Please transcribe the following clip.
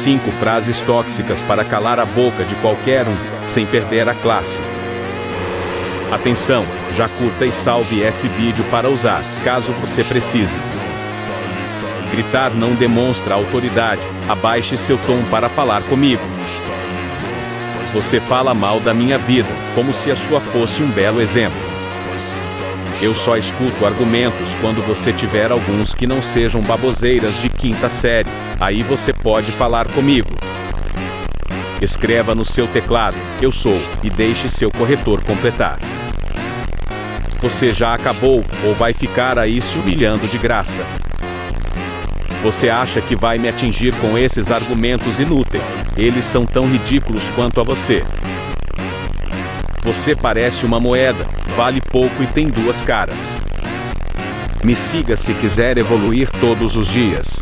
5 frases tóxicas para calar a boca de qualquer um, sem perder a classe. Atenção, já curta e salve esse vídeo para usar, caso você precise. Gritar não demonstra autoridade, abaixe seu tom para falar comigo. Você fala mal da minha vida, como se a sua fosse um belo exemplo. Eu só escuto argumentos quando você tiver alguns que não sejam baboseiras de 5ª série, aí você pode falar comigo. Escreva no seu teclado, eu sou, e deixe seu corretor completar. Você já acabou, ou vai ficar aí se humilhando de graça? Você acha que vai me atingir com esses argumentos inúteis? Eles são tão ridículos quanto a você. Você parece uma moeda, vale pouco e tem 2 caras. Me siga se quiser evoluir todos os dias.